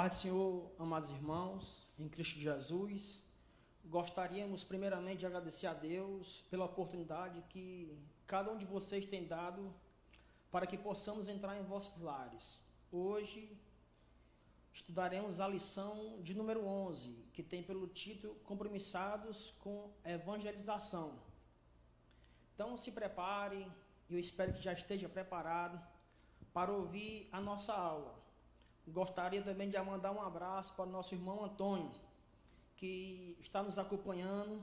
Paz do Senhor, amados irmãos, em Cristo Jesus. Gostaríamos primeiramente de agradecer a Deus pela oportunidade que cada um de vocês tem dado para que possamos entrar em vossos lares. Hoje estudaremos a lição de número 11, que tem pelo título Compromissados com Evangelização. Então se prepare, eu espero que já esteja preparado para ouvir a nossa aula. Gostaria também de mandar um abraço para o nosso irmão Antônio, que está nos acompanhando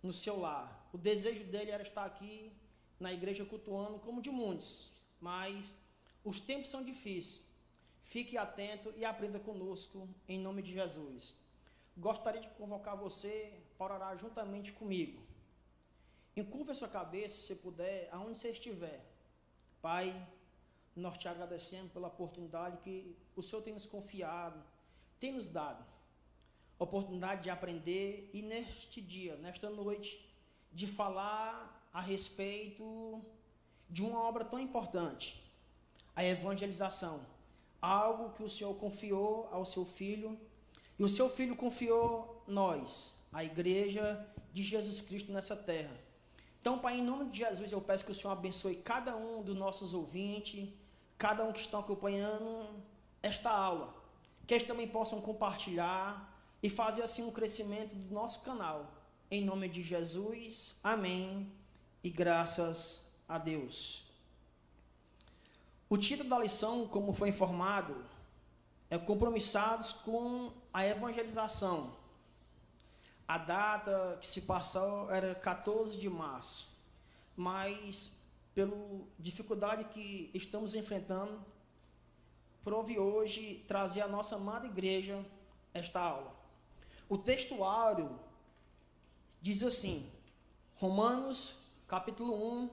no seu lar. O desejo dele era estar aqui na igreja cultuando, como de muitos, mas os tempos são difíceis. Fique atento e aprenda conosco, em nome de Jesus. Gostaria de convocar você para orar juntamente comigo. Encurva a sua cabeça, se puder, aonde você estiver. Pai, nós te agradecemos pela oportunidade que o Senhor tem nos confiado, tem nos dado. Oportunidade de aprender e neste dia, nesta noite, de falar a respeito de uma obra tão importante, a evangelização. Algo que o Senhor confiou ao seu Filho, e o seu Filho confiou nós, a Igreja de Jesus Cristo nessa terra. Então, Pai, em nome de Jesus, eu peço que o Senhor abençoe cada um dos nossos ouvintes, cada um que está acompanhando esta aula, que eles também possam compartilhar e fazer assim um crescimento do nosso canal. Em nome de Jesus, amém e graças a Deus. O título da lição, como foi informado, é Compromissados com a Evangelização. A data que se passou era 14 de março, mas pela dificuldade que estamos enfrentando, prove hoje trazer à nossa amada igreja esta aula. O textuário diz assim, Romanos capítulo 1,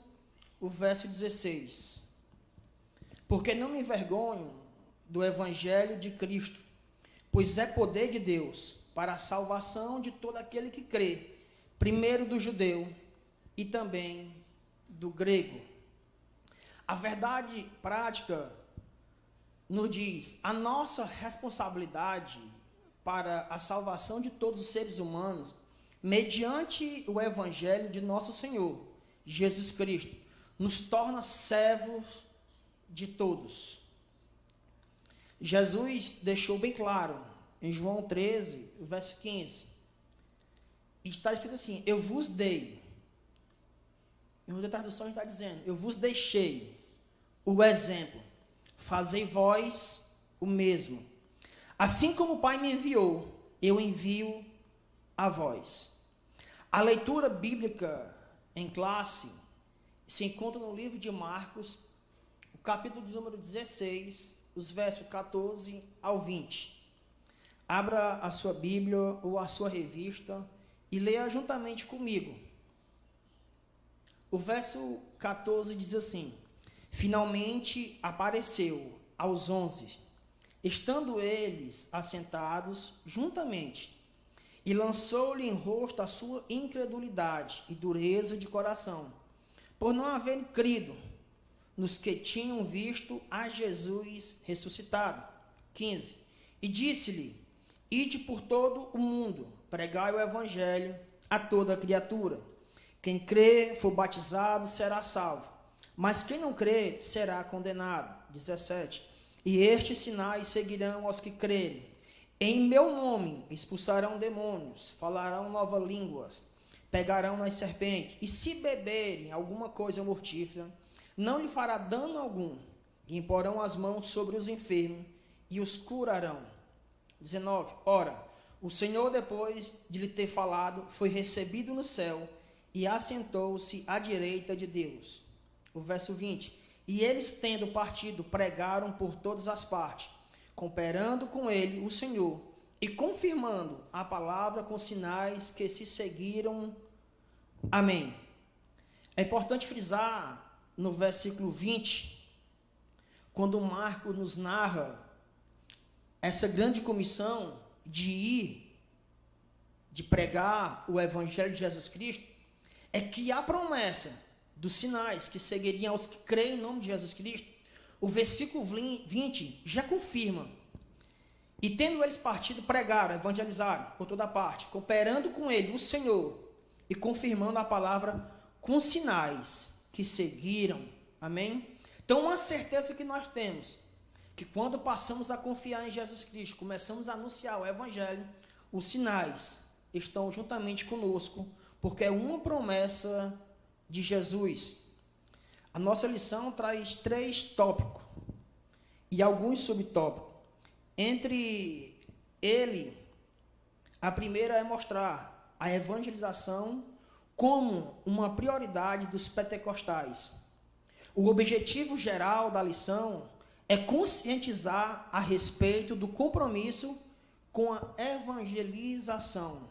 o verso 16. Porque não me envergonho do evangelho de Cristo, pois é poder de Deus para a salvação de todo aquele que crê, primeiro do judeu e também do grego. A verdade prática nos diz a nossa responsabilidade para a salvação de todos os seres humanos, mediante o evangelho de nosso Senhor, Jesus Cristo, nos torna servos de todos. Jesus deixou bem claro, em João 13, verso 15, está escrito assim, eu vos dei, em outra tradução está dizendo, eu vos deixei o exemplo, fazei vós o mesmo. Assim como o Pai me enviou, eu envio a vós. A leitura bíblica em classe se encontra no livro de Marcos, o capítulo de número 16, os versos 14 ao 20. Abra a sua Bíblia ou a sua revista e leia juntamente comigo. O verso 14 diz assim, finalmente apareceu aos 11, estando eles assentados juntamente, e lançou-lhe em rosto a sua incredulidade e dureza de coração, por não haverem crido nos que tinham visto a Jesus ressuscitado. 15. E disse-lhe, ide por todo o mundo, pregai o evangelho a toda criatura. Quem crê, for batizado, será salvo. Mas quem não crê, será condenado. 17. E estes sinais seguirão aos que crerem. Em meu nome expulsarão demônios, falarão novas línguas, pegarão nas serpentes, e se beberem alguma coisa mortífera, não lhe fará dano algum, e imporão as mãos sobre os enfermos, e os curarão. 19. Ora, o Senhor, depois de lhe ter falado, foi recebido no céu, e assentou-se à direita de Deus. O verso 20. E eles, tendo partido, pregaram por todas as partes, cooperando com ele o Senhor, e confirmando a palavra com sinais que se seguiram. Amém. É importante frisar no versículo 20, quando Marcos nos narra essa grande comissão de ir, de pregar o evangelho de Jesus Cristo, é que a promessa dos sinais que seguiriam aos que creem em nome de Jesus Cristo, o versículo 20 já confirma E tendo eles partido, pregaram, evangelizaram por toda parte, cooperando com ele o Senhor e confirmando a palavra com sinais que seguiram. Amém? Então, uma certeza que nós temos, que quando passamos a confiar em Jesus Cristo, começamos a anunciar o Evangelho, os sinais estão juntamente conosco, porque é uma promessa de Jesus. A nossa lição traz 3 tópicos e alguns subtópicos. Entre ele, a primeira é mostrar a evangelização como uma prioridade dos pentecostais. O objetivo geral da lição é conscientizar a respeito do compromisso com a evangelização.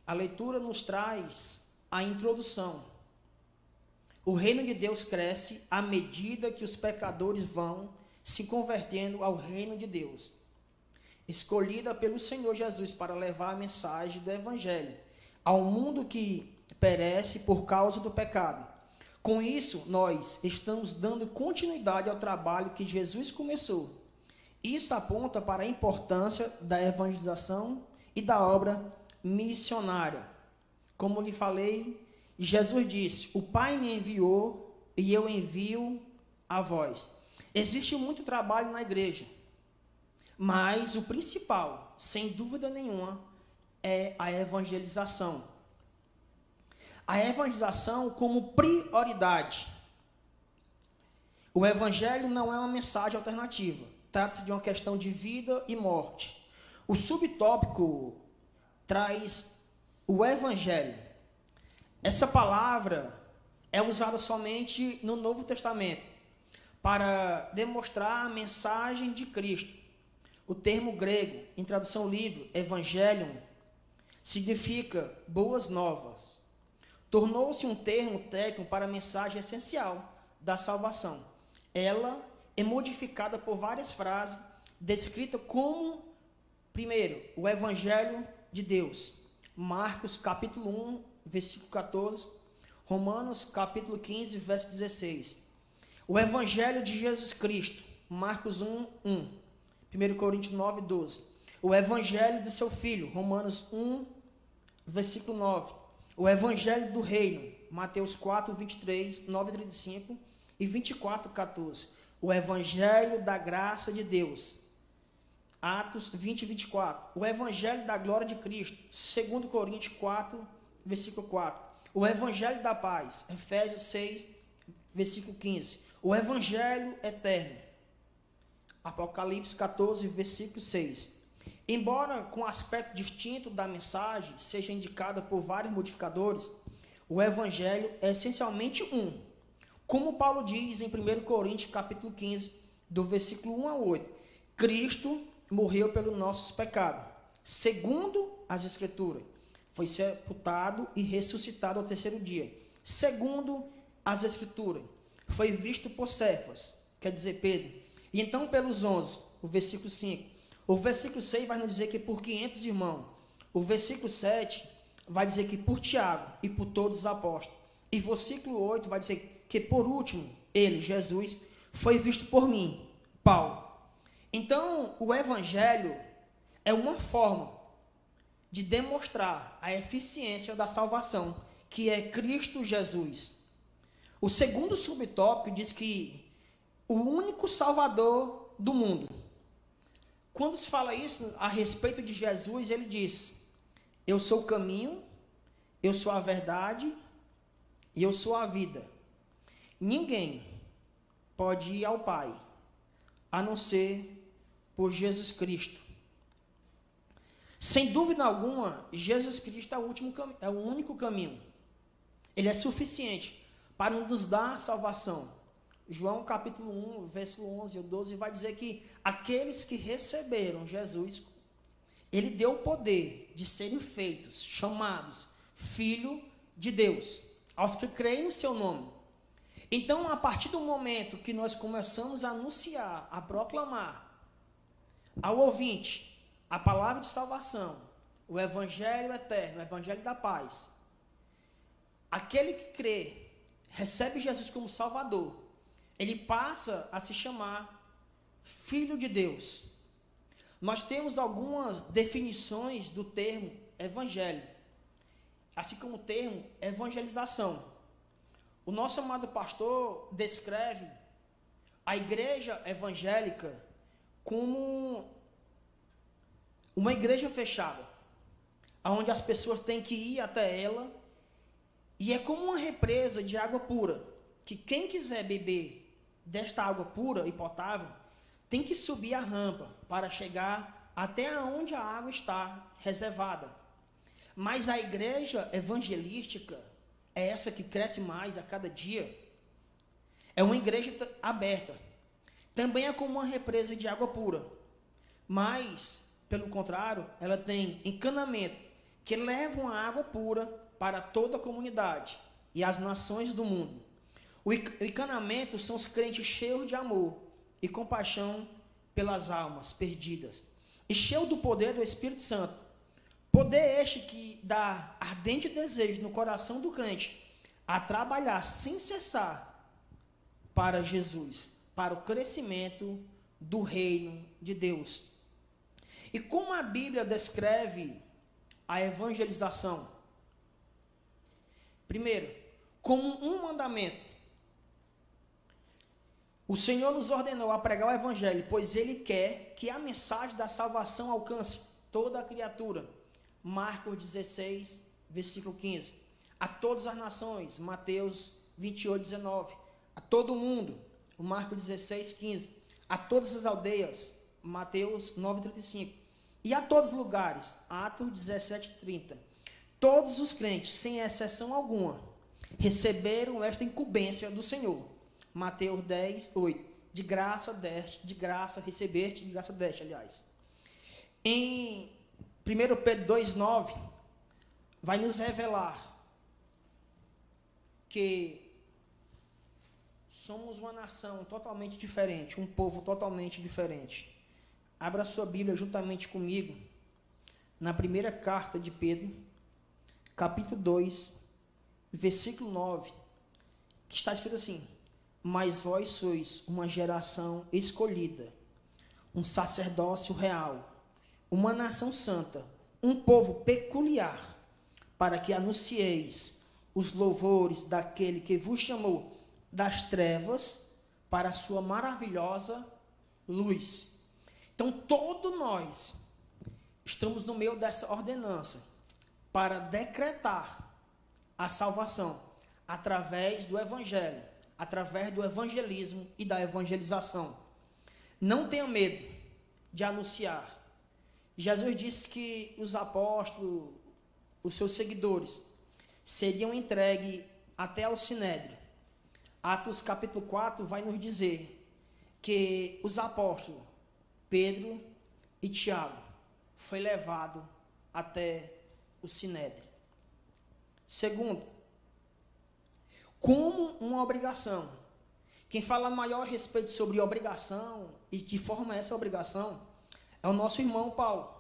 A leitura nos traz a introdução. O reino de Deus cresce à medida que os pecadores vão se convertendo ao reino de Deus, escolhida pelo Senhor Jesus para levar a mensagem do Evangelho ao mundo que perece por causa do pecado. Com isso, nós estamos dando continuidade ao trabalho que Jesus começou. Isso aponta para a importância da evangelização e da obra missionária. Como lhe falei, Jesus disse: o Pai me enviou e eu envio a vós. Existe muito trabalho na igreja, mas o principal, sem dúvida nenhuma, é a evangelização. A evangelização como prioridade. O evangelho não é uma mensagem alternativa. Trata-se de uma questão de vida e morte. O subtópico traz o evangelho. Essa palavra é usada somente no Novo Testamento para demonstrar a mensagem de Cristo. O termo grego, em tradução livre, evangelion, significa boas novas. Tornou-se um termo técnico para a mensagem essencial da salvação. Ela é modificada por várias frases, descrita como, primeiro, o Evangelho de Deus. Marcos capítulo 1, versículo 14. Romanos capítulo 15, verso 16. O Evangelho de Jesus Cristo. Marcos 1, 1. 1 Coríntios 9, 12. O Evangelho de seu Filho. Romanos 1, versículo 9. O Evangelho do Reino. Mateus 4, 23, 9, 35 e 24, 14. O Evangelho da graça de Deus. Atos 20, 24. O Evangelho da glória de Cristo. 2 Coríntios 4, versículo 4. O Evangelho da paz. Efésios 6, versículo 15. O Evangelho eterno. Apocalipse 14, versículo 6. Embora com aspecto distinto da mensagem seja indicada por vários modificadores, o Evangelho é essencialmente um. Como Paulo diz em 1 Coríntios capítulo 15, do versículo 1 a 8. Cristo morreu pelos nossos pecados, segundo as Escrituras. Foi sepultado e ressuscitado ao 3º dia, segundo as Escrituras. Foi visto por Cefas, quer dizer Pedro, e então pelos 11, o versículo 5. O versículo 6 vai nos dizer que por 500 irmãos. O versículo 7 vai dizer que por Tiago e por todos os apóstolos. E o versículo 8 vai dizer que por último, ele, Jesus, foi visto por mim, Paulo. Então, o Evangelho é uma forma de demonstrar a eficiência da salvação, que é Cristo Jesus. O segundo subtópico diz que o único Salvador do mundo. Quando se fala isso a respeito de Jesus, ele diz: eu sou o caminho, eu sou a verdade e eu sou a vida. Ninguém pode ir ao Pai, a não ser por Jesus Cristo. Sem dúvida alguma, Jesus Cristo é o único caminho. Ele é suficiente para nos dar salvação. João capítulo 1, versículo 11 e 12 vai dizer que aqueles que receberam Jesus, ele deu o poder de serem feitos, chamados, filho de Deus, aos que creem no seu nome. Então, a partir do momento que nós começamos a anunciar, a proclamar ao ouvinte a palavra de salvação, o evangelho eterno, o evangelho da paz, aquele que crê, recebe Jesus como Salvador, ele passa a se chamar Filho de Deus. nós temos algumas definições do termo evangelho, assim como o termo evangelização. O nosso amado pastor descreve a igreja evangélica como uma igreja fechada, onde as pessoas têm que ir até ela, e é como uma represa de água pura, que quem quiser beber desta água pura e potável, tem que subir a rampa para chegar até onde a água está reservada. Mas a igreja evangelística é essa que cresce mais a cada dia. É uma igreja aberta. Também é como uma represa de água pura. Mas, pelo contrário, ela tem encanamento que levam a água pura para toda a comunidade e as nações do mundo. O encanamento são os crentes cheios de amor e compaixão pelas almas perdidas, e cheios do poder do Espírito Santo. Poder este que dá ardente desejo no coração do crente a trabalhar sem cessar para Jesus, para o crescimento do reino de Deus. E como a Bíblia descreve a evangelização? Primeiro, como um mandamento. O Senhor nos ordenou a pregar o evangelho, pois Ele quer que a mensagem da salvação alcance toda a criatura. Marcos 16, versículo 15. A todas as nações, Mateus 28, 19. A todo mundo, o Marcos 16, 15. A todas as aldeias, Mateus 9, 35. E a todos os lugares, Atos 17, 30. Todos os crentes, sem exceção alguma, receberam esta incumbência do Senhor. Mateus 10, 8. De graça deste, de graça recebeste, de graça deste, aliás. Em 1 Pedro 2, 9, vai nos revelar que somos uma nação totalmente diferente, um povo totalmente diferente. Abra sua Bíblia juntamente comigo, na primeira carta de Pedro, capítulo 2, versículo 9, que está escrito assim: mas vós sois uma geração escolhida, um sacerdócio real, uma nação santa, um povo peculiar, para que anuncieis os louvores daquele que vos chamou das trevas para a sua maravilhosa luz. Então, todos nós estamos no meio dessa ordenança para decretar a salvação através do evangelho, através do evangelismo e da evangelização. Não tenha medo de anunciar. Jesus disse que os apóstolos, os seus seguidores, seriam entregues até ao Sinédrio. Atos capítulo 4 vai nos dizer que os apóstolos, Pedro e Tiago, foi levado até o Sinédrio. Segundo, como uma obrigação. Quem fala maior a respeito sobre obrigação e que forma essa obrigação é o nosso irmão Paulo.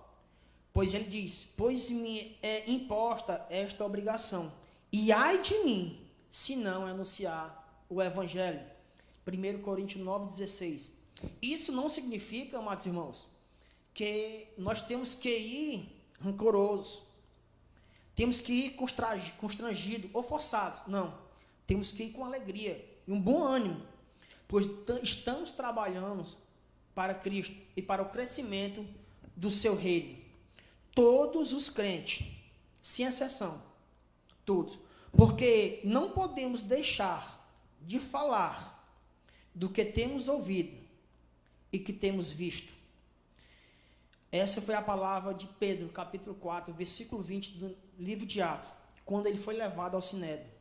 Pois ele diz: pois me é imposta esta obrigação, e ai de mim, se não anunciar o evangelho. 1 Coríntios 9,16. Isso não significa, amados irmãos, que nós temos que ir rancorosos, temos que ir constrangidos ou forçados. Não. Temos que ir com alegria e um bom ânimo, pois estamos trabalhando para Cristo e para o crescimento do seu reino. Todos os crentes, sem exceção, todos, porque não podemos deixar de falar do que temos ouvido e que temos visto. Essa foi a palavra de Pedro, capítulo 4, versículo 20 do livro de Atos, quando ele foi levado ao Sinédrio.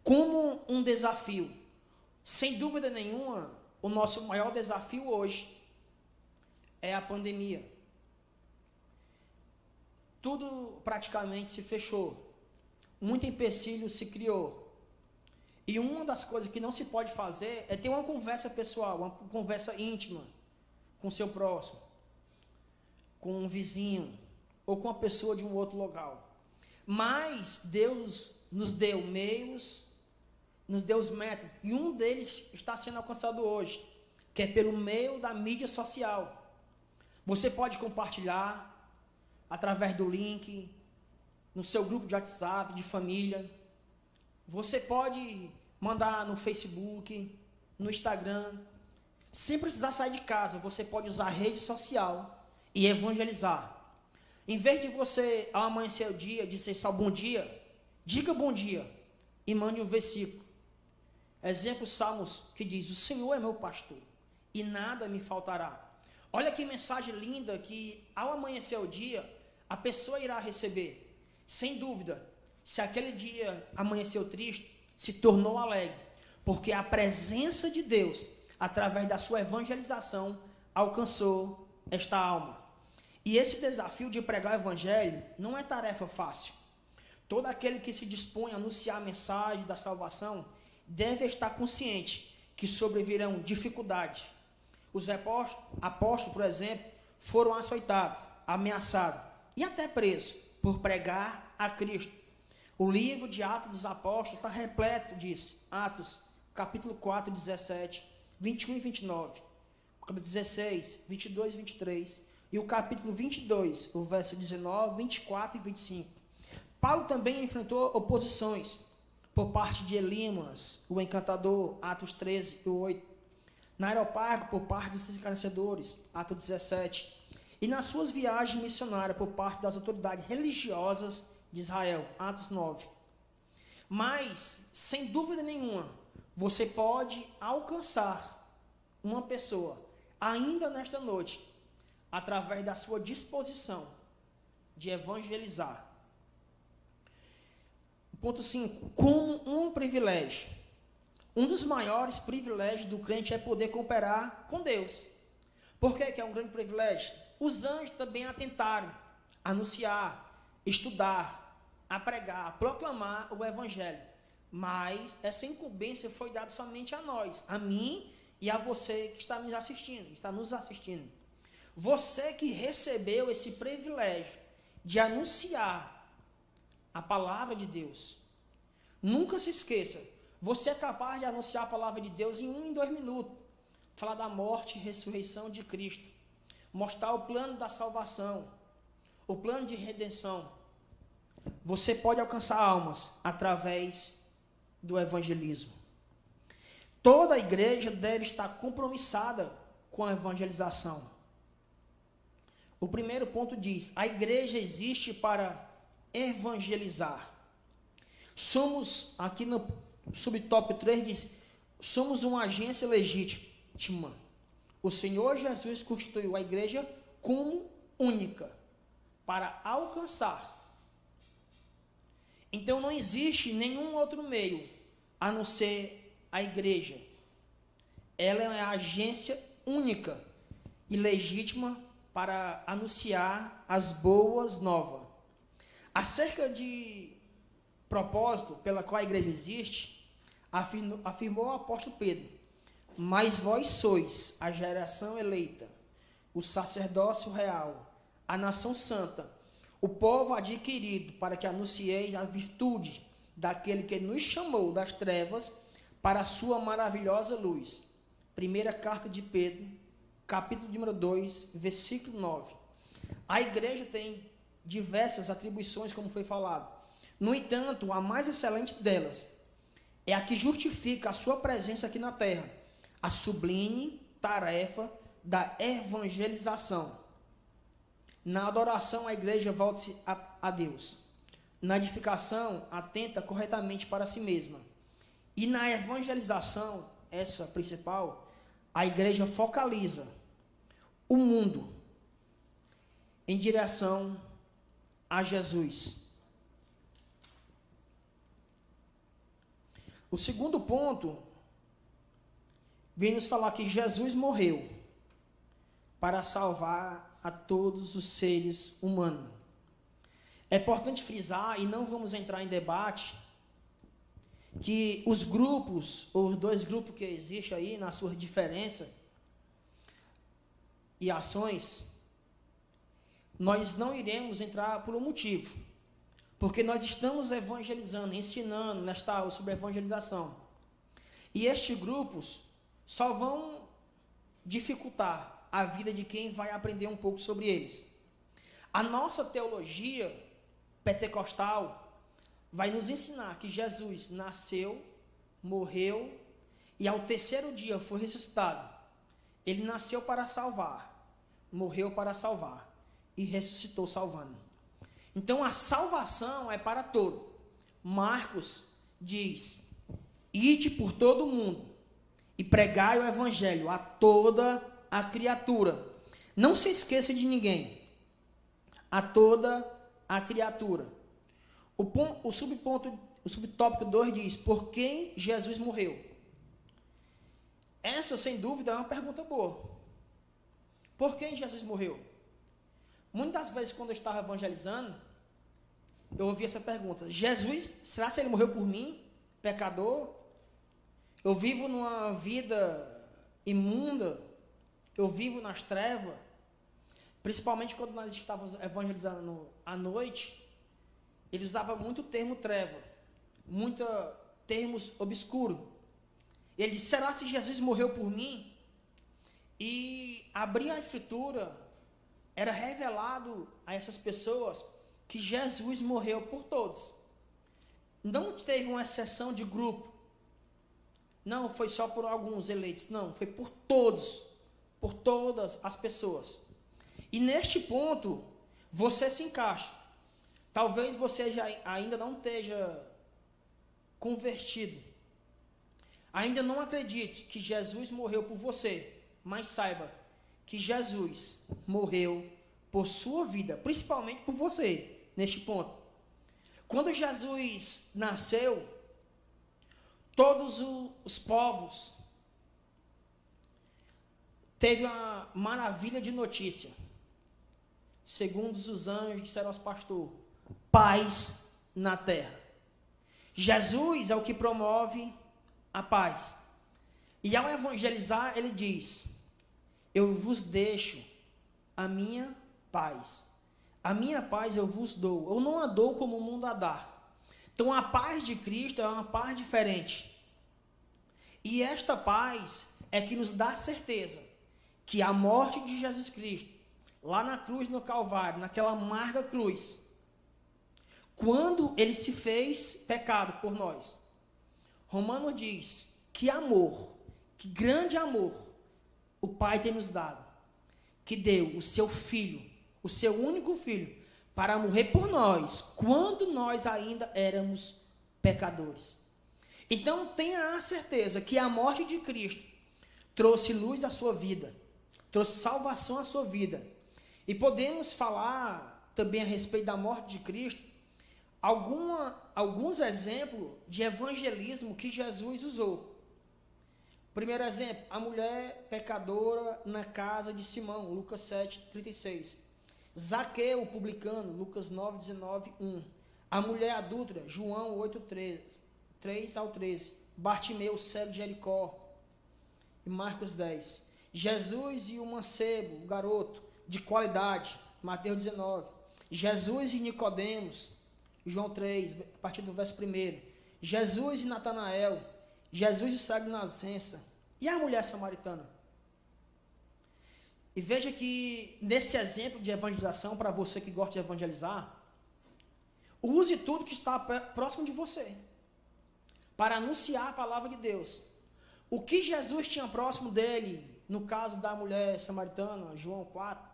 Como um desafio, sem dúvida nenhuma, o nosso maior desafio hoje é a pandemia. Tudo praticamente se fechou, muito empecilho se criou. E uma das coisas que não se pode fazer é ter uma conversa pessoal, uma conversa íntima com o seu próximo, com um vizinho ou com uma pessoa de um outro local. Mas Deus nos deu meios, nos deu os métodos, e um deles está sendo alcançado hoje, que é pelo meio da mídia social. Você pode compartilhar através do link, no seu grupo de WhatsApp, de família. Você pode mandar no Facebook, no Instagram. Sem precisar sair de casa, você pode usar a rede social e evangelizar. Em vez de você, ao amanhecer o dia, dizer só bom dia, diga bom dia e mande um versículo. Exemplo, Salmos, que diz: o Senhor é meu pastor e nada me faltará. Olha que mensagem linda que, ao amanhecer o dia, a pessoa irá receber. Sem dúvida, se aquele dia amanheceu triste, se tornou alegre, porque a presença de Deus, através da sua evangelização, alcançou esta alma. E esse desafio de pregar o evangelho não é tarefa fácil. Todo aquele que se dispõe a anunciar a mensagem da salvação deve estar consciente que sobrevirão dificuldades. Os apóstolos, por exemplo, foram açoitados, ameaçados e até presos por pregar a Cristo. O livro de Atos dos Apóstolos está repleto disso. Atos, capítulo 4, 17, 21 e 29. Capítulo 16, 22 e 23. E o capítulo 22, o verso 19, 24 e 25. Paulo também enfrentou oposições por parte de Elimas, o encantador, Atos 13 e 8. Na Areópago, por parte dos escarnecedores, Atos 17. E nas suas viagens missionárias, por parte das autoridades religiosas de Israel, Atos 9. Mas, sem dúvida nenhuma, você pode alcançar uma pessoa, ainda nesta noite, através da sua disposição de evangelizar. Ponto 5. Como um privilégio. Um dos maiores privilégios do crente é poder cooperar com Deus. Por que é um grande privilégio? Os anjos também atentaram a anunciar, estudar, a pregar, a proclamar o evangelho. Mas essa incumbência foi dada somente a nós, a mim e a você que está nos assistindo. Você que recebeu esse privilégio de anunciar a palavra de Deus. Nunca se esqueça, você é capaz de anunciar a palavra de Deus em 1 e 2 minutos. Falar da morte e ressurreição de Cristo. Mostrar o plano da salvação. O plano de redenção. Você pode alcançar almas através do evangelismo. Toda a igreja deve estar compromissada com a evangelização. O primeiro ponto diz: a igreja existe para evangelizar. Somos, aqui no subtópico 3 diz, somos uma agência legítima. O Senhor Jesus constituiu a igreja como única para alcançar. Então não existe nenhum outro meio a não ser a igreja. Ela é a agência única e legítima para anunciar as boas novas. Acerca de propósito pela qual a igreja existe, afirmou o apóstolo Pedro: mas vós sois a geração eleita, o sacerdócio real, a nação santa, o povo adquirido, para que anuncieis a virtude daquele que nos chamou das trevas para a sua maravilhosa luz. Primeira carta de Pedro, capítulo número 2, versículo 9. A igreja tem diversas atribuições, como foi falado. No entanto, a mais excelente delas é a que justifica a sua presença aqui na terra, a sublime tarefa da evangelização. Na adoração, a igreja volta-se a Deus. Na edificação, atenta corretamente para si mesma. E na evangelização, essa principal, a igreja focaliza o mundo em direção a Jesus. O segundo ponto vem nos falar que Jesus morreu para salvar a todos os seres humanos. É importante frisar, e não vamos entrar em debate, que os grupos, ou os dois grupos que existem aí, na sua diferença e ações, nós não iremos entrar por um motivo, porque nós estamos evangelizando, ensinando nesta aula sobre evangelização. E estes grupos só vão dificultar a vida de quem vai aprender um pouco sobre eles. A nossa teologia pentecostal vai nos ensinar que Jesus nasceu, morreu e ao terceiro dia foi ressuscitado. Ele nasceu para salvar, morreu para salvar e ressuscitou salvando. Então a salvação é para todo. Marcos diz: ide por todo o mundo e pregai o evangelho a toda a criatura. Não se esqueça de ninguém. A toda a criatura. O subtópico 2 diz: por quem Jesus morreu? Essa, sem dúvida, é uma pergunta boa. Por quem Jesus morreu? Muitas vezes, quando eu estava evangelizando, eu ouvi essa pergunta: Jesus, será que ele morreu por mim, pecador? Eu vivo numa vida imunda, eu vivo nas trevas. Principalmente quando nós estávamos evangelizando à noite, ele usava muito o termo treva, muitos termos obscuros. Ele disse: será que Jesus morreu por mim? E abrir a escritura, era revelado a essas pessoas que Jesus morreu por todos. Não teve uma exceção de grupo. Não foi só por alguns eleitos. Não, foi por todos. Por todas as pessoas. E neste ponto, você se encaixa. Talvez você ainda não esteja convertido. Ainda não acredite que Jesus morreu por você. Mas saiba que Jesus morreu por sua vida, principalmente por você, neste ponto. Quando Jesus nasceu, todos os povos teve uma maravilha de notícia. Segundo os anjos disseram aos pastores: paz na terra. Jesus é o que promove a paz. E ao evangelizar, ele diz: eu vos deixo a minha paz. A minha paz eu vos dou. Eu não a dou como o mundo a dá. Então a paz de Cristo é uma paz diferente. E esta paz é que nos dá certeza que a morte de Jesus Cristo, lá na cruz, no Calvário, naquela amarga cruz, quando ele se fez pecado por nós, Romanos diz: que amor, que grande amor o Pai tem nos dado, que deu o seu Filho, o seu único Filho, para morrer por nós, quando nós ainda éramos pecadores. Então tenha a certeza que a morte de Cristo trouxe luz à sua vida, trouxe salvação à sua vida. E podemos falar também a respeito da morte de Cristo, alguns exemplos de evangelismo que Jesus usou. Primeiro exemplo, a mulher pecadora na casa de Simão, Lucas 7:36. Zaqueu, o publicano, Lucas 9:19:1. A mulher adúltera, João 8:3-13. Bartimeu, cego de Jericó, e Marcos 10. Jesus e o mancebo, o garoto, de qualidade, Mateus 19. Jesus e Nicodemos, João 3, a partir do verso 1. Jesus e Natanael, Jesus e o cego de nascença, e a mulher samaritana. E veja que nesse exemplo de evangelização, para você que gosta de evangelizar, use tudo que está próximo de você, para anunciar a palavra de Deus. O que Jesus tinha próximo dele, no caso da mulher samaritana, João 4,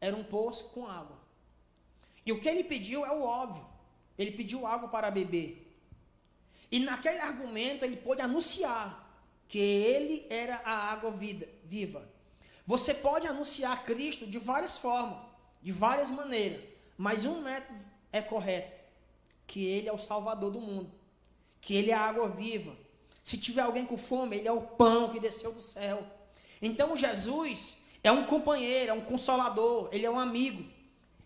era um poço com água. E o que ele pediu é o óbvio. Ele pediu água para beber. E naquele argumento ele pôde anunciar que ele era a água viva. Você pode anunciar Cristo de várias formas, de várias maneiras, mas um método é correto, que ele é o Salvador do mundo, que ele é a água viva. Se tiver alguém com fome, ele é o pão que desceu do céu. Então Jesus é um companheiro, é um consolador, ele é um amigo.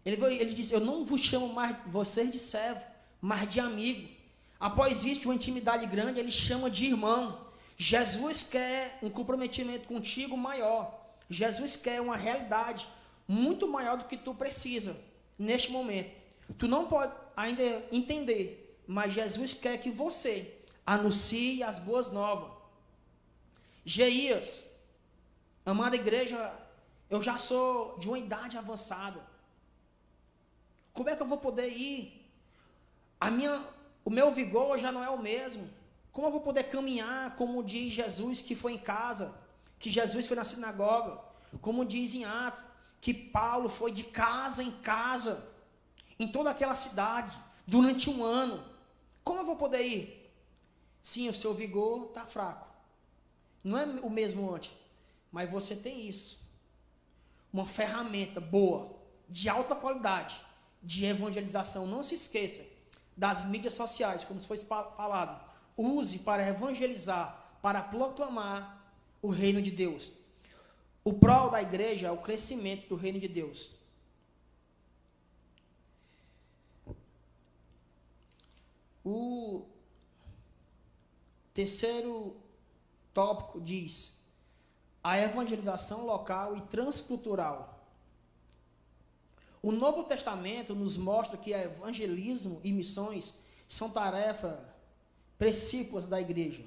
Ele diz: eu não vos chamo mais vocês de servo, mas de amigo. Após isso, uma intimidade grande, ele chama de irmão. Jesus quer um comprometimento contigo maior. Jesus quer uma realidade muito maior do que tu precisa neste momento. Tu não pode ainda entender, mas Jesus quer que você anuncie as boas novas. Geias, amada igreja, Eu já sou de uma idade avançada. Como é que eu vou poder ir? O meu vigor já não é o mesmo. Como eu vou poder caminhar, como diz Jesus que foi em casa, que Jesus foi na sinagoga, como diz em Atos, que Paulo foi de casa em casa, em toda aquela cidade, durante um ano. Como eu vou poder ir? Sim, o seu vigor está fraco. Não é o mesmo antes, mas você tem isso. Uma ferramenta boa, de alta qualidade, de evangelização. Não se esqueça das mídias sociais, como foi falado. Use para evangelizar, para proclamar o reino de Deus. O prol da igreja é o crescimento do reino de Deus. O terceiro tópico diz: a evangelização local e transcultural. O Novo Testamento nos mostra que evangelismo e missões são tarefas precípuas da igreja.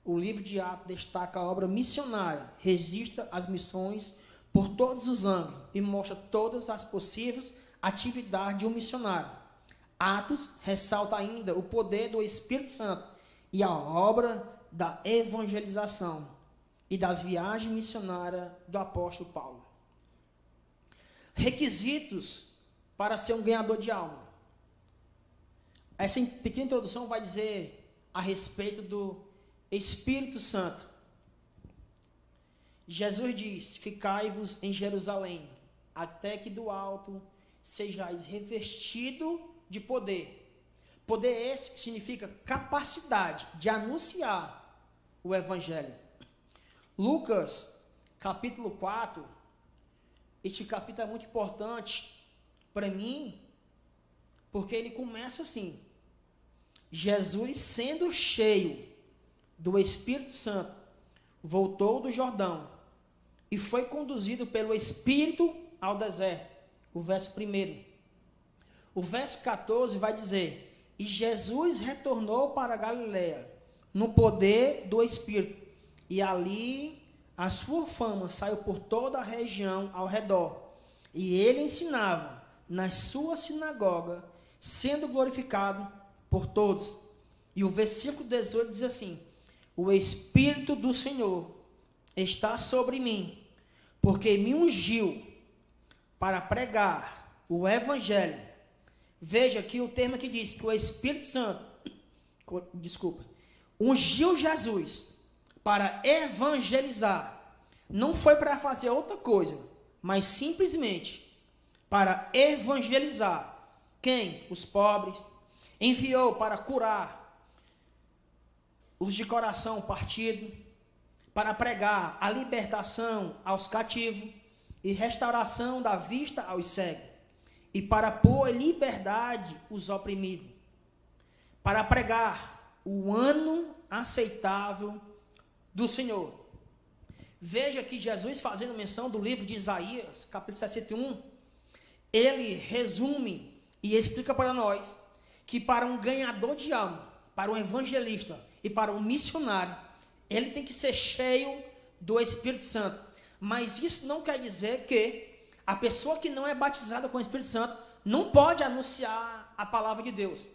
O livro de Atos destaca a obra missionária, registra as missões por todos os ângulos e mostra todas as possíveis atividades de um missionário. Atos ressalta ainda o poder do Espírito Santo e a obra da evangelização e das viagens missionárias do apóstolo Paulo. Requisitos para ser um ganhador de alma. Essa pequena introdução vai dizer a respeito do Espírito Santo. Jesus diz: ficai-vos em Jerusalém, até que do alto sejais revestido de poder. Poder esse que significa capacidade de anunciar o Evangelho. Lucas, capítulo 4, este capítulo é muito importante para mim, porque ele começa assim: Jesus, sendo cheio do Espírito Santo, voltou do Jordão e foi conduzido pelo Espírito ao deserto. O verso 1. O verso 14 vai dizer: e Jesus retornou para Galiléia no poder do Espírito, e ali a sua fama saiu por toda a região ao redor, e ele ensinava na sua sinagoga, sendo glorificado por todos. E o versículo 18 diz assim: o Espírito do Senhor está sobre mim, porque me ungiu para pregar o Evangelho. Veja aqui o termo que diz que o Espírito Santo, ungiu Jesus para evangelizar. Não foi para fazer outra coisa, mas simplesmente para evangelizar. Quem? Os pobres. Enviou para curar os de coração partido, para pregar a libertação aos cativos e restauração da vista aos cegos, e para pôr em liberdade os oprimidos, para pregar o ano aceitável do Senhor. Veja que Jesus, fazendo menção do livro de Isaías, capítulo 61, ele resume e explica para nós que para um ganhador de alma, para um evangelista e para um missionário, ele tem que ser cheio do Espírito Santo. Mas isso não quer dizer que a pessoa que não é batizada com o Espírito Santo não pode anunciar a palavra de Deus.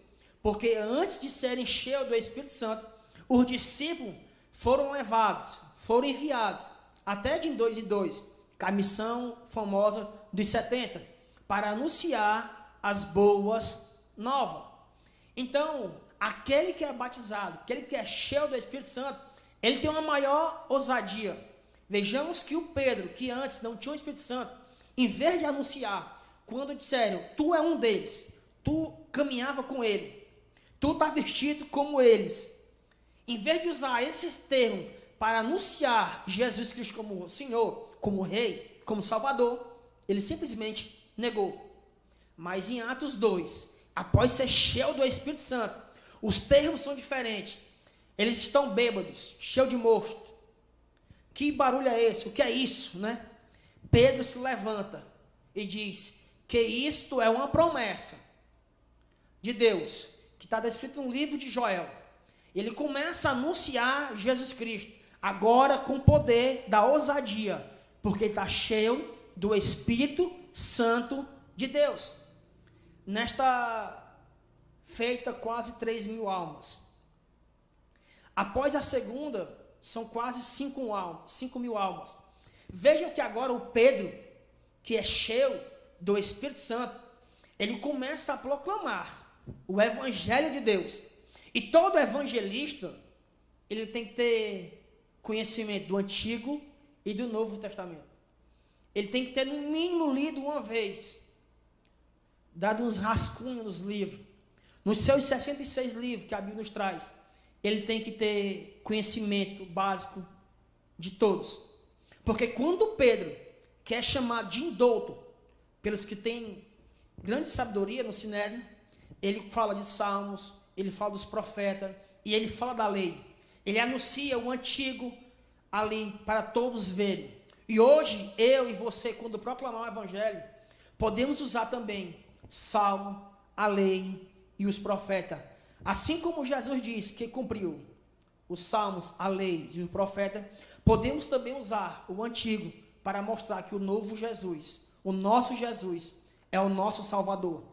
Porque antes de serem cheios do Espírito Santo, os discípulos foram levados, foram enviados, até de 2 em 2, a missão famosa dos 70, para anunciar as boas novas. Então, aquele que é batizado, aquele que é cheio do Espírito Santo, ele tem uma maior ousadia. Vejamos que o Pedro, que antes não tinha o Espírito Santo, em vez de anunciar, quando disseram, tu é um deles, tu caminhava com ele, tu está vestido como eles, em vez de usar esses termos para anunciar Jesus Cristo como Senhor, como Rei, como Salvador, ele simplesmente negou. Mas em Atos 2, após ser cheio do Espírito Santo, os termos são diferentes. Eles estão bêbados, cheios de mosto. Que barulho é esse? O que é isso, né? Pedro se levanta e diz que isto é uma promessa de Deus, que está descrito no livro de Joel. Ele começa a anunciar Jesus Cristo, agora com o poder da ousadia, porque ele está cheio do Espírito Santo de Deus. Nesta feita quase 3.000 almas. Após a segunda, são quase 5.000 almas. Vejam que agora o Pedro, que é cheio do Espírito Santo, ele começa a proclamar o Evangelho de Deus. E todo evangelista, ele tem que ter conhecimento do Antigo e do Novo Testamento. Ele tem que ter, no mínimo, lido uma vez, dado uns rascunhos nos livros. Nos seus 66 livros que a Bíblia nos traz, ele tem que ter conhecimento básico de todos. Porque quando Pedro, que é chamado de indouto, pelos que têm grande sabedoria no Sinédrio, ele fala de Salmos, ele fala dos profetas, e ele fala da lei. Ele anuncia o Antigo ali para todos verem. E hoje, eu e você, quando proclamar o Evangelho, podemos usar também Salmo, a lei e os profetas. Assim como Jesus disse que cumpriu os Salmos, a lei e o profeta, podemos também usar o Antigo para mostrar que o novo Jesus, o nosso Jesus, é o nosso Salvador.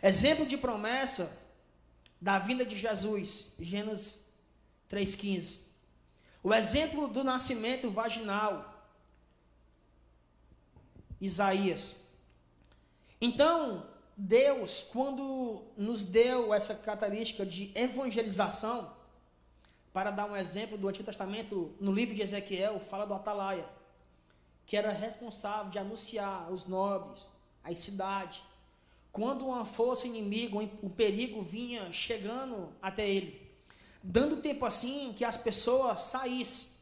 Exemplo de promessa da vinda de Jesus, Gênesis 3,15. O exemplo do nascimento vaginal, Isaías. Então, Deus, quando nos deu essa característica de evangelização, para dar um exemplo do Antigo Testamento, no livro de Ezequiel, fala do atalaia, que era responsável de anunciar os nobres, as cidades, quando uma força inimiga, o perigo vinha chegando até ele, dando tempo assim que as pessoas saíssem.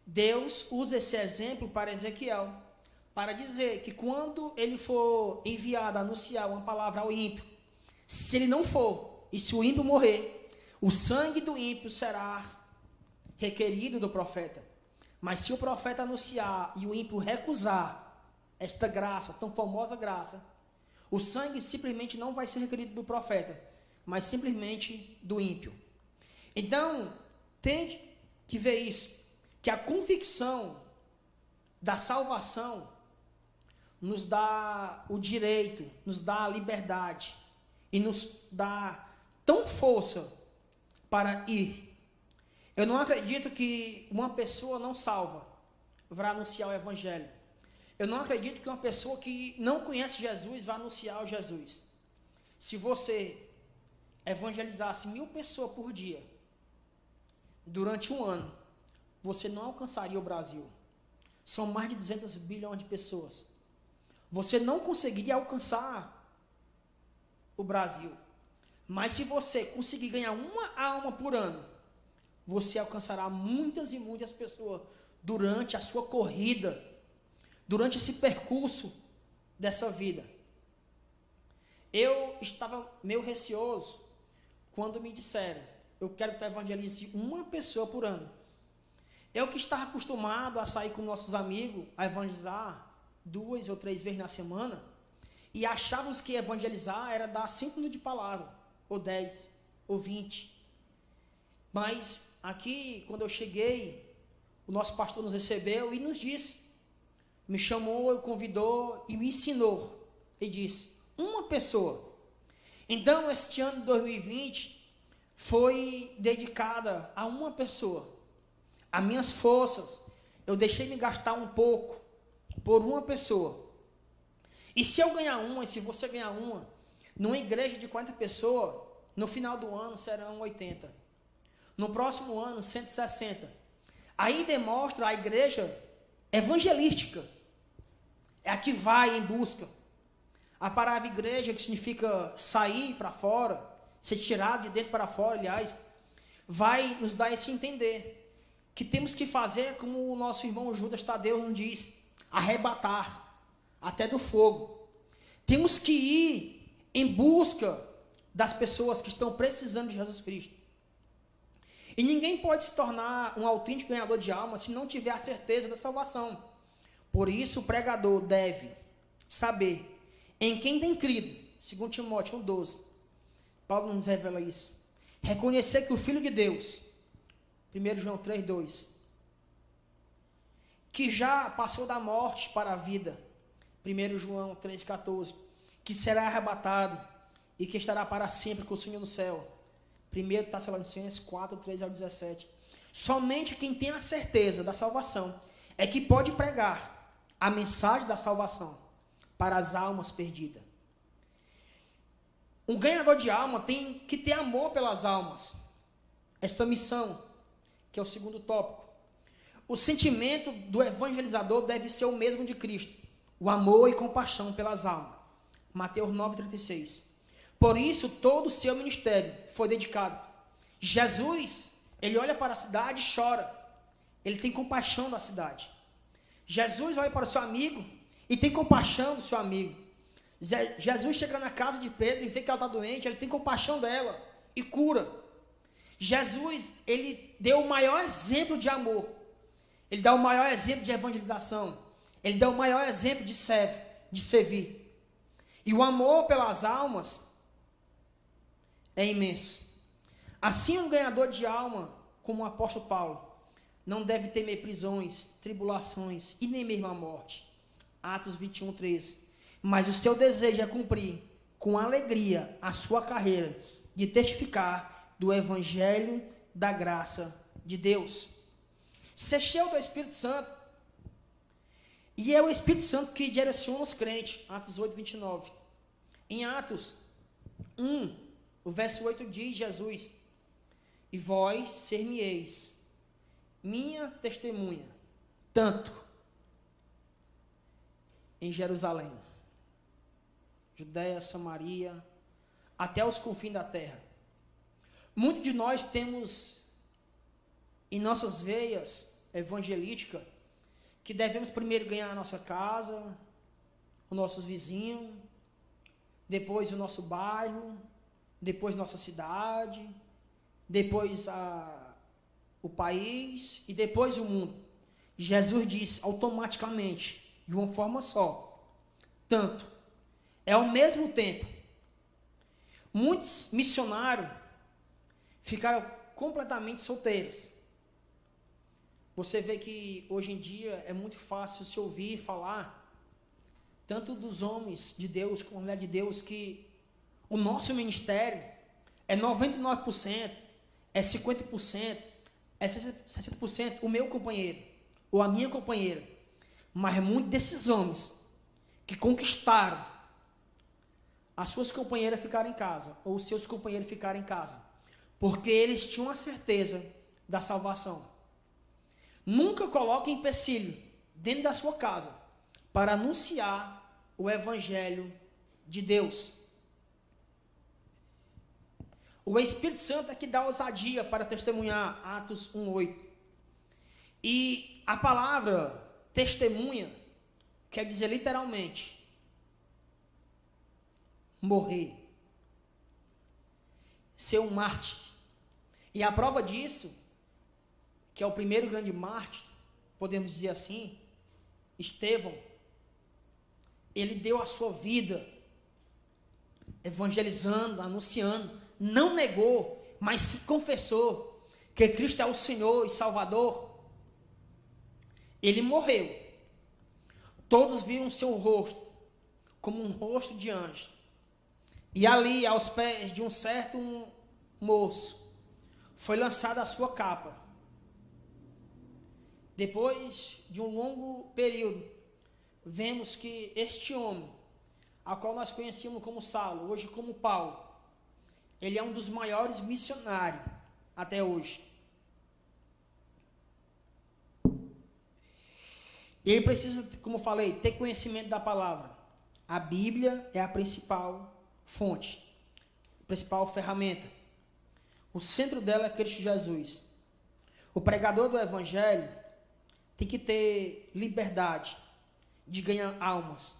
Deus usa esse exemplo para Ezequiel, para dizer que quando ele for enviado a anunciar uma palavra ao ímpio, se ele não for, e se o ímpio morrer, o sangue do ímpio será requerido do profeta. Mas se o profeta anunciar e o ímpio recusar esta graça, tão famosa graça, o sangue simplesmente não vai ser requerido do profeta, mas simplesmente do ímpio. Então, tem que ver isso, que a convicção da salvação nos dá o direito, nos dá a liberdade e nos dá tão força para ir. Eu não acredito que uma pessoa não salva vai anunciar o Evangelho. Eu não acredito que uma pessoa que não conhece Jesus vai anunciar o Jesus. Se você evangelizasse 1.000 pessoas por dia, durante um ano, você não alcançaria o Brasil. São mais de 200 bilhões de pessoas. Você não conseguiria alcançar o Brasil. Mas se você conseguir ganhar uma alma por ano, você alcançará muitas e muitas pessoas durante a sua corrida, durante esse percurso dessa vida. Eu estava meio receoso quando me disseram, eu quero que tu evangelize uma pessoa por ano. Eu que estava acostumado a sair com nossos amigos, a evangelizar 2 ou 3 vezes na semana, e achávamos que evangelizar era dar 5 minutos de palavra, ou 10, ou 20. Mas aqui, quando eu cheguei, o nosso pastor nos recebeu e nos disse, me chamou, convidou e me ensinou. E disse, uma pessoa. Então, este ano de 2020 foi dedicada a uma pessoa. As minhas forças, eu deixei me gastar um pouco por uma pessoa. E se eu ganhar uma, e se você ganhar uma, numa igreja de 40 pessoas, no final do ano serão 80. No próximo ano, 160. Aí demonstra a igreja evangelística. É a que vai em busca. A palavra igreja, que significa sair para fora, ser tirado de dentro para fora, aliás, vai nos dar esse entender. Que temos que fazer, como o nosso irmão Judas Tadeu nos diz, arrebatar, até do fogo. Temos que ir em busca das pessoas que estão precisando de Jesus Cristo. E ninguém pode se tornar um autêntico ganhador de alma se não tiver a certeza da salvação. Por isso o pregador deve saber em quem tem crido, 2 Timóteo 1,12. Paulo nos revela isso. Reconhecer que o Filho de Deus, 1 João 3,2, que já passou da morte para a vida, 1 João 3,14, que será arrebatado e que estará para sempre com o Senhor no céu. 1 Tessalonicenses 4, 13 ao 17. Somente quem tem a certeza da salvação é que pode pregar a mensagem da salvação para as almas perdidas. Um ganhador de alma tem que ter amor pelas almas. Esta missão, que é o segundo tópico. O sentimento do evangelizador deve ser o mesmo de Cristo, o amor e compaixão pelas almas. Mateus 9,36. Por isso, todo o seu ministério foi dedicado. Jesus, ele olha para a cidade e chora. Ele tem compaixão da cidade. Jesus olha para o seu amigo e tem compaixão do seu amigo. Jesus chega na casa de Pedro e vê que ela está doente, ele tem compaixão dela e cura. Jesus, ele deu o maior exemplo de amor. Ele dá o maior exemplo de evangelização. Ele dá o maior exemplo de servir. E o amor pelas almas é imenso. Assim, um ganhador de alma, como o apóstolo Paulo, não deve temer prisões, tribulações e nem mesmo a morte. Atos 21, 13. Mas o seu desejo é cumprir com alegria a sua carreira de testificar do evangelho da graça de Deus. Ser cheio do Espírito Santo. E é o Espírito Santo que direciona os crentes. Atos 8, 29. Em Atos 1, o verso 8 diz Jesus: e vós ser-me-eis minha testemunha, tanto em Jerusalém, Judéia, Samaria, até os confins da terra. Muitos de nós temos em nossas veias evangelísticas que devemos primeiro ganhar a nossa casa, os nossos vizinhos, depois o nosso bairro, depois nossa cidade, depois o país e depois o mundo. Jesus diz automaticamente, de uma forma só, tanto. É ao mesmo tempo. Muitos missionários ficaram completamente solteiros. Você vê que hoje em dia é muito fácil se ouvir falar, tanto dos homens de Deus como mulher de Deus, que o nosso ministério é 99%, é 50%, é 60% o meu companheiro, ou a minha companheira. Mas muitos desses homens que conquistaram as suas companheiras ficaram em casa, ou os seus companheiros ficaram em casa, porque eles tinham a certeza da salvação. Nunca coloque empecilho dentro da sua casa para anunciar o evangelho de Deus. O Espírito Santo é que dá ousadia para testemunhar, Atos 1:8. E a palavra testemunha quer dizer literalmente morrer, ser um mártir. E a prova disso, que é o primeiro grande mártir, podemos dizer assim, Estevão, ele deu a sua vida evangelizando, anunciando, não negou, mas se confessou que Cristo é o Senhor e Salvador. Ele morreu. Todos viram seu rosto como um rosto de anjo. E ali, aos pés de um certo moço, foi lançada a sua capa. Depois de um longo período, vemos que este homem, a qual nós conhecíamos como Saulo, hoje como Paulo, ele é um dos maiores missionários até hoje. Ele precisa, como eu falei, ter conhecimento da palavra. A Bíblia é a principal fonte, a principal ferramenta. O centro dela é Cristo Jesus. O pregador do Evangelho tem que ter liberdade de ganhar almas,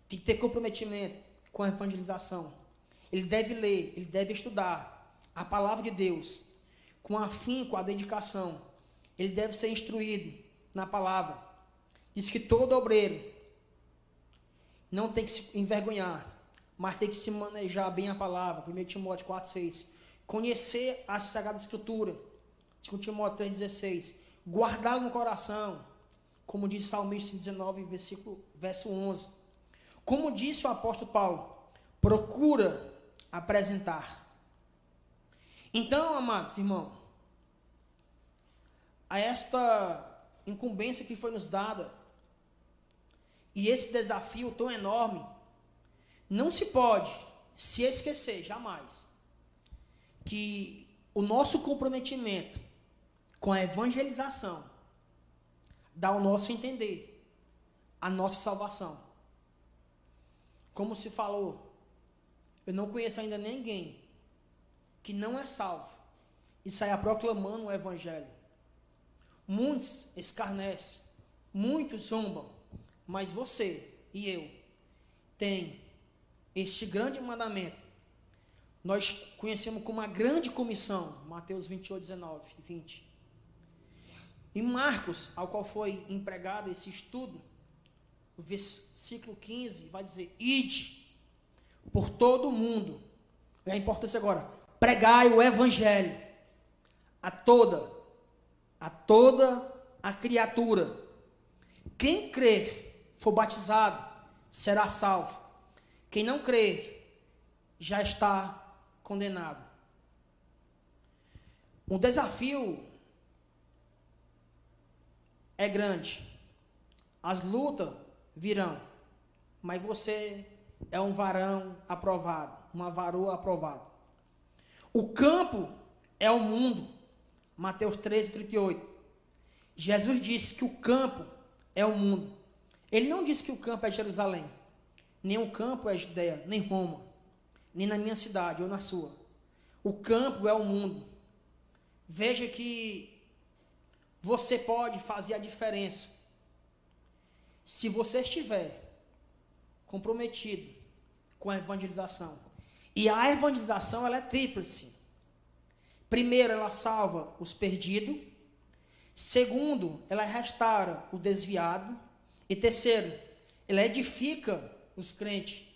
tem que ter comprometimento com a evangelização. Ele deve ler, ele deve estudar a palavra de Deus com afinco, com a dedicação. Ele deve ser instruído na palavra. Diz que todo obreiro não tem que se envergonhar, mas tem que se manejar bem a palavra. 1 Timóteo 4,6. Conhecer a Sagrada Escritura. 2 Timóteo 3,16. Guardá-lo no coração, como diz Salmista 19, verso 11. Como disse o apóstolo Paulo, procura apresentar. Então, amados irmãos, a esta incumbência que foi nos dada, e esse desafio tão enorme, não se pode se esquecer jamais que o nosso comprometimento com a evangelização dá ao nosso entender a nossa salvação. Como se falou, eu não conheço ainda ninguém que não é salvo e saia proclamando o evangelho. Muitos escarnecem, muitos zombam, mas você e eu tem este grande mandamento. Nós conhecemos como a grande comissão, Mateus 28, 19 e 20. Em Marcos, ao qual foi empregado esse estudo, o versículo 15 vai dizer: ide por todo o mundo. É a importância agora. Pregai o evangelho a toda a criatura. Quem crer, for batizado, será salvo. Quem não crer, já está condenado. O desafio é grande. As lutas virão, mas você é um varão aprovado, uma varoa aprovada. O campo é o mundo. Mateus 13, 38. Jesus disse que o campo é o mundo. Ele não disse que o campo é Jerusalém, nem o campo é Judeia, nem Roma, nem na minha cidade ou na sua. O campo é o mundo. Veja que você pode fazer a diferença se você estiver comprometido com a evangelização. E a evangelização, ela é tríplice. Primeiro, ela salva os perdidos. Segundo, ela restaura o desviado. E terceiro, ela edifica os crentes.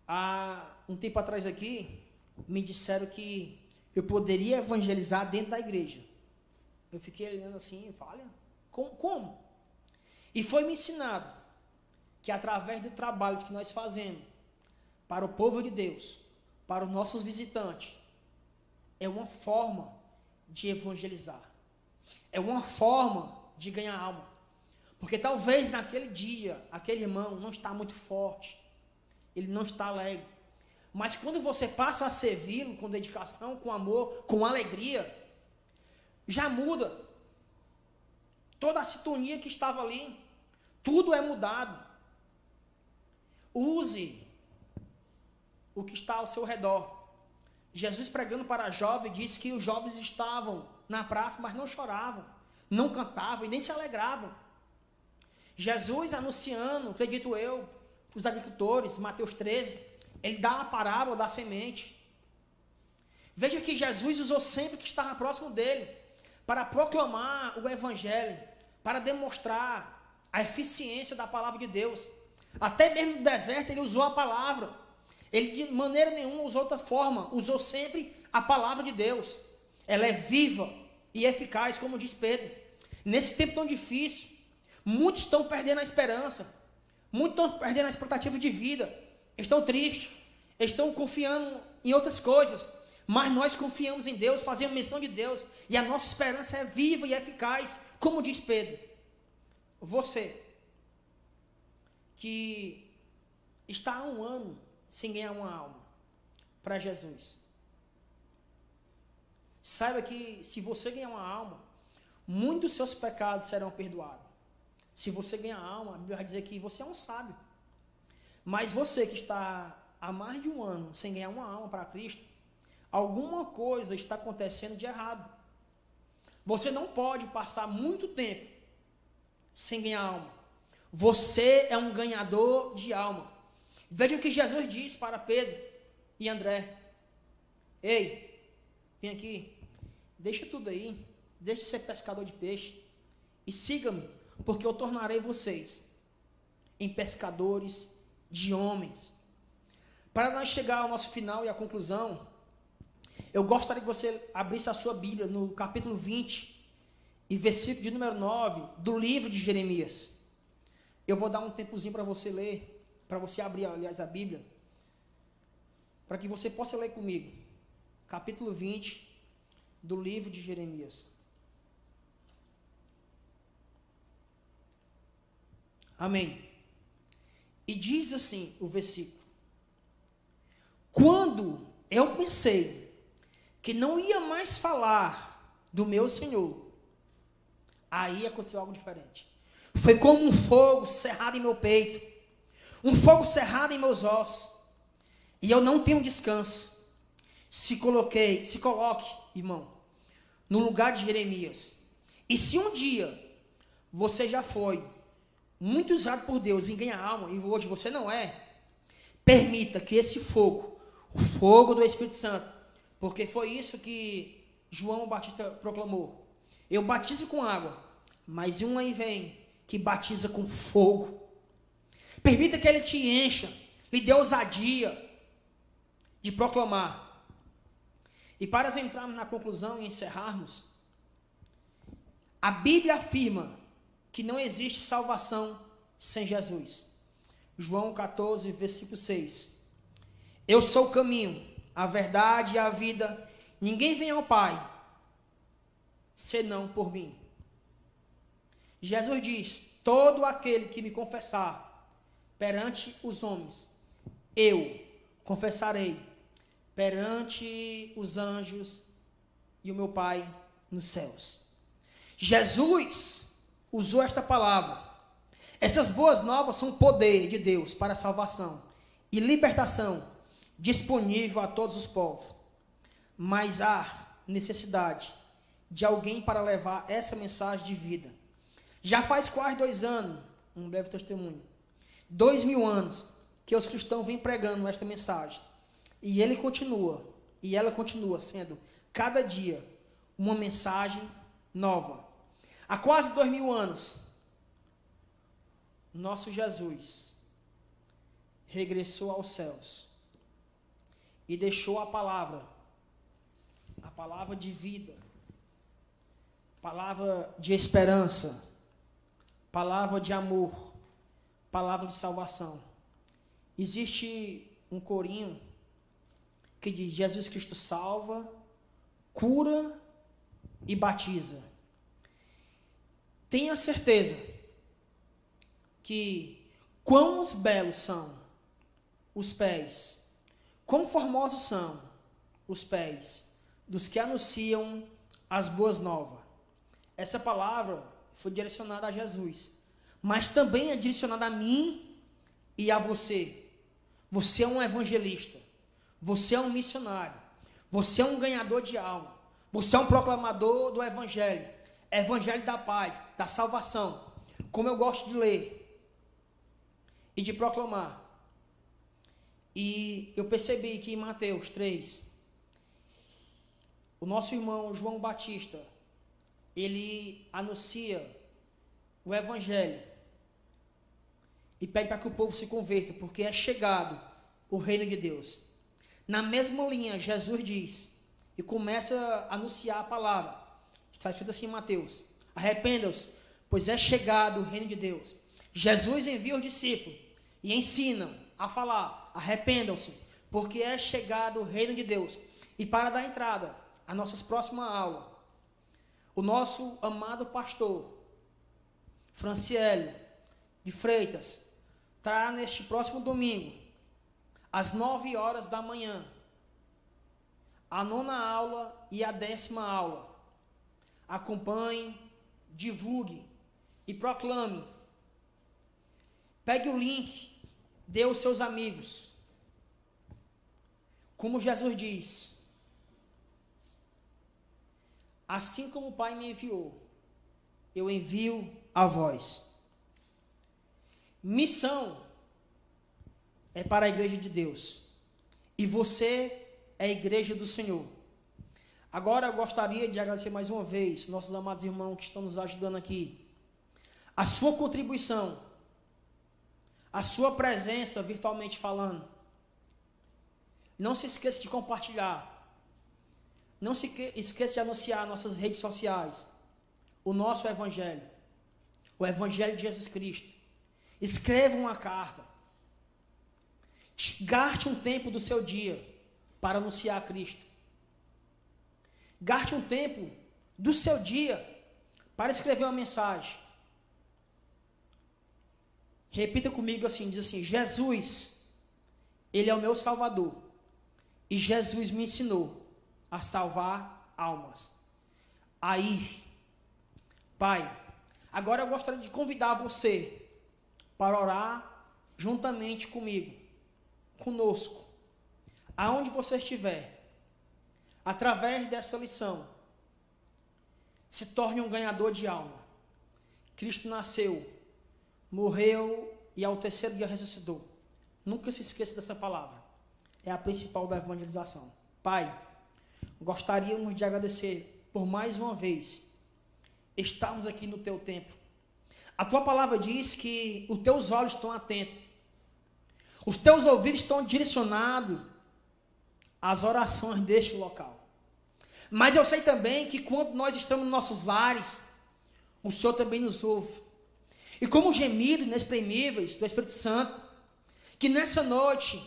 Há um tempo atrás aqui, me disseram que eu poderia evangelizar dentro da igreja. Eu fiquei olhando assim, olha, como? E foi me ensinado que através do trabalho que nós fazemos para o povo de Deus, para os nossos visitantes, é uma forma de evangelizar. É uma forma de ganhar alma. Porque talvez naquele dia, aquele irmão não está muito forte, ele não está alegre. Mas quando você passa a servi-lo com dedicação, com amor, com alegria, já muda. Toda a sintonia que estava ali, tudo é mudado. Use o que está ao seu redor. Jesus, pregando para jovens, disse que os jovens estavam na praça, mas não choravam, não cantavam e nem se alegravam. Jesus anunciando, acredito eu, os agricultores, Mateus 13, ele dá a parábola da semente. Veja que Jesus usou sempre o que estava próximo dele para proclamar o evangelho, para demonstrar a eficiência da palavra de Deus. Até mesmo no deserto ele usou a palavra. Ele de maneira nenhuma usou outra forma, usou sempre a palavra de Deus. Ela é viva e eficaz, como diz Pedro. Nesse tempo tão difícil, muitos estão perdendo a esperança, muitos estão perdendo a expectativa de vida, estão tristes, estão confiando em outras coisas, mas nós confiamos em Deus, fazemos menção de Deus, e a nossa esperança é viva e eficaz, como diz Pedro. Você, que está há um ano sem ganhar uma alma para Jesus, saiba que se você ganhar uma alma, muitos dos seus pecados serão perdoados. Se você ganhar alma, a Bíblia vai dizer que você é um sábio. Mas você que está há mais de um ano sem ganhar uma alma para Cristo, alguma coisa está acontecendo de errado. Você não pode passar muito tempo sem ganhar alma. Você é um ganhador de alma. Veja o que Jesus diz para Pedro e André. Ei, vem aqui, deixa tudo aí, deixa de ser pescador de peixe e siga-me, porque eu tornarei vocês em pescadores de homens. Para nós chegar ao nosso final e à conclusão, eu gostaria que você abrisse a sua Bíblia no capítulo 20 e versículo de número 9 do livro de Jeremias. Eu vou dar um tempozinho para você ler, para você abrir, aliás, a Bíblia, para que você possa ler comigo. Capítulo 20 do livro de Jeremias. Amém. E diz assim o versículo: quando eu pensei que não ia mais falar do meu Senhor, aí aconteceu algo diferente. Foi como um fogo cerrado em meu peito, um fogo cerrado em meus ossos, e eu não tenho descanso. Se coloque, irmão, no lugar de Jeremias. E se um dia você já foi muito usado por Deus em ganhar alma, e hoje você não é, permita que esse fogo, o fogo do Espírito Santo, porque foi isso que João Batista proclamou: eu batizo com água, mas um aí vem que batiza com fogo. Permita que ele te encha, lhe dê ousadia de proclamar. E para entrarmos na conclusão e encerrarmos, a Bíblia afirma que não existe salvação sem Jesus. João 14, versículo 6. Eu sou o caminho, a verdade e a vida. Ninguém vem ao Pai senão por mim. Jesus diz: todo aquele que me confessar perante os homens, eu confessarei perante os anjos e o meu Pai nos céus. Jesus usou esta palavra. Essas boas novas são o poder de Deus para a salvação e libertação disponível a todos os povos. Mas há necessidade de alguém para levar essa mensagem de vida. Já faz quase 2 anos, um breve testemunho, 2000 anos que os cristãos vêm pregando esta mensagem. E ela continua sendo, cada dia, uma mensagem nova. Há quase 2000 anos, nosso Jesus regressou aos céus e deixou a palavra de vida, palavra de esperança, palavra de amor, palavra de salvação. Existe um corinho que diz: Jesus Cristo salva, cura e batiza. Tenha certeza que quão belos são os pés, quão formosos são os pés dos que anunciam as boas novas. Essa palavra foi direcionada a Jesus, mas também é direcionada a mim e a você. Você é um evangelista, você é um missionário, você é um ganhador de alma, você é um proclamador do evangelho, evangelho da paz, da salvação, como eu gosto de ler e de proclamar. E eu percebi que em Mateus 3, o nosso irmão João Batista, ele anuncia o evangelho e pede para que o povo se converta, porque é chegado o reino de Deus. Na mesma linha, Jesus diz, e começa a anunciar a palavra. Está escrito assim em Mateus: arrependam-se, pois é chegado o reino de Deus. Jesus envia os discípulos e ensina a falar: arrependam-se, porque é chegado o reino de Deus. E para dar entrada à nossa próxima aula, o nosso amado pastor Franciélio de Freitas trará neste próximo domingo, às 9 horas da manhã, a 9ª aula e a 10ª aula. Acompanhe, divulgue e proclame. Pegue o link, dê aos seus amigos. Como Jesus diz: assim como o Pai me enviou, eu envio a vós. Missão é para a igreja de Deus, e você é a igreja do Senhor. Agora eu gostaria de agradecer mais uma vez nossos amados irmãos que estão nos ajudando aqui. A sua contribuição, a sua presença virtualmente falando. Não se esqueça de compartilhar. Não se esqueça de anunciar nossas redes sociais o nosso evangelho, o evangelho de Jesus Cristo. Escreva uma carta. Gaste um tempo do seu dia para anunciar a Cristo. Gaste um tempo do seu dia para escrever uma mensagem. Repita comigo assim, diz assim: Jesus, Ele é o meu Salvador. E Jesus me ensinou a salvar almas. Aí, Pai, agora eu gostaria de convidar você para orar juntamente comigo, conosco, aonde você estiver, através dessa lição. Se torne um ganhador de alma. Cristo nasceu, morreu e ao terceiro dia ressuscitou. Nunca se esqueça dessa palavra. É a principal da evangelização. Pai, gostaríamos de agradecer por mais uma vez estarmos aqui no teu templo. A tua palavra diz que os teus olhos estão atentos, os teus ouvidos estão direcionados às orações deste local. Mas eu sei também que quando nós estamos nos nossos lares, o Senhor também nos ouve. E como gemidos inexprimíveis do Espírito Santo, que nessa noite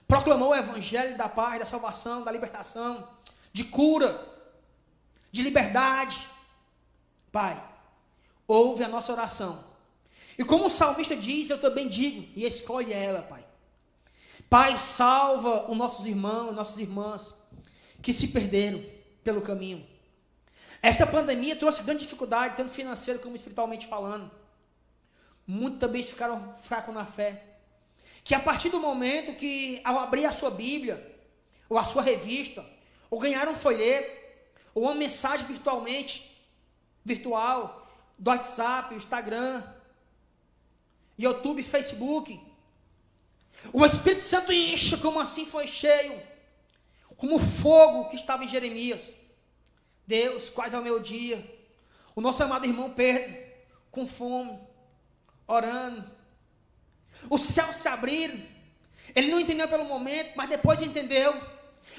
proclamou o evangelho da paz, da salvação, da libertação, de cura, de liberdade. Pai, ouve a nossa oração. E como o salmista diz, eu também digo, e escolhe ela, Pai. Pai, salva os nossos irmãos, nossas irmãs, que se perderam pelo caminho. Esta pandemia trouxe grande dificuldade, tanto financeira como espiritualmente falando. Muitos também ficaram fracos na fé. Que a partir do momento que, ao abrir a sua Bíblia, ou a sua revista, ou ganhar um folheto, ou uma mensagem virtual, do WhatsApp, Instagram, YouTube, Facebook, o Espírito Santo enche como assim foi cheio, como o fogo que estava em Jeremias. Deus, quase ao meu dia, o nosso amado irmão Pedro, com fome, orando, os céus se abriram. Ele não entendeu pelo momento, mas depois entendeu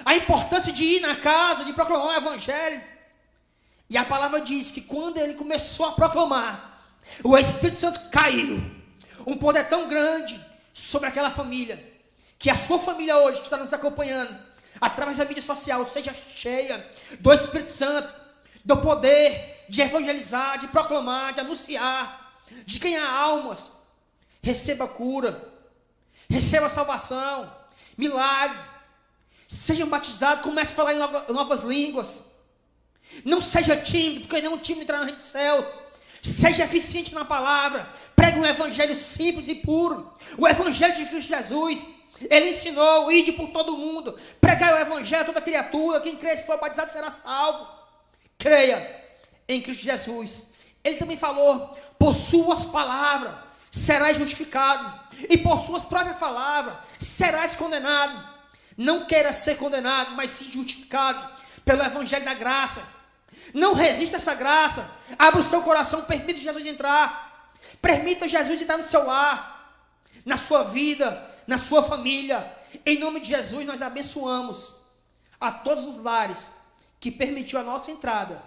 a importância de ir na casa, de proclamar o evangelho. E a palavra diz que quando ele começou a proclamar, o Espírito Santo caiu, um poder tão grande sobre aquela família, que a sua família hoje, que está nos acompanhando, através da mídia social, seja cheia do Espírito Santo, do poder de evangelizar, de proclamar, de anunciar, de ganhar almas. Receba cura, receba salvação, milagre, sejam batizados, comece a falar em novas línguas. Não seja tímido, porque não tímido entrar no reino do céu. Seja eficiente na palavra, pregue um evangelho simples e puro, o evangelho de Cristo Jesus. Ele ensinou, ide por todo o mundo, pregai o evangelho a toda criatura, quem crê e for batizado será salvo. Creia em Cristo Jesus. Ele também falou, por suas palavras serás justificado, e por suas próprias palavras serás condenado. Não queira ser condenado, mas sim justificado pelo evangelho da graça. Não resista a essa graça, abra o seu coração, permita Jesus entrar, permita Jesus entrar no seu lar, na sua vida, na sua família. Em nome de Jesus nós abençoamos a todos os lares que permitiu a nossa entrada.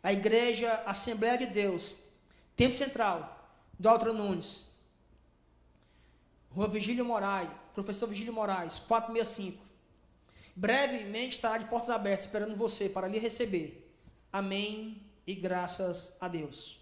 A Igreja Assembleia de Deus, Templo Central, do Altro Nunes, Rua Vigílio Moraes, Professor Vigílio Moraes, 465. Brevemente estará de portas abertas, esperando você para lhe receber. Amém e graças a Deus.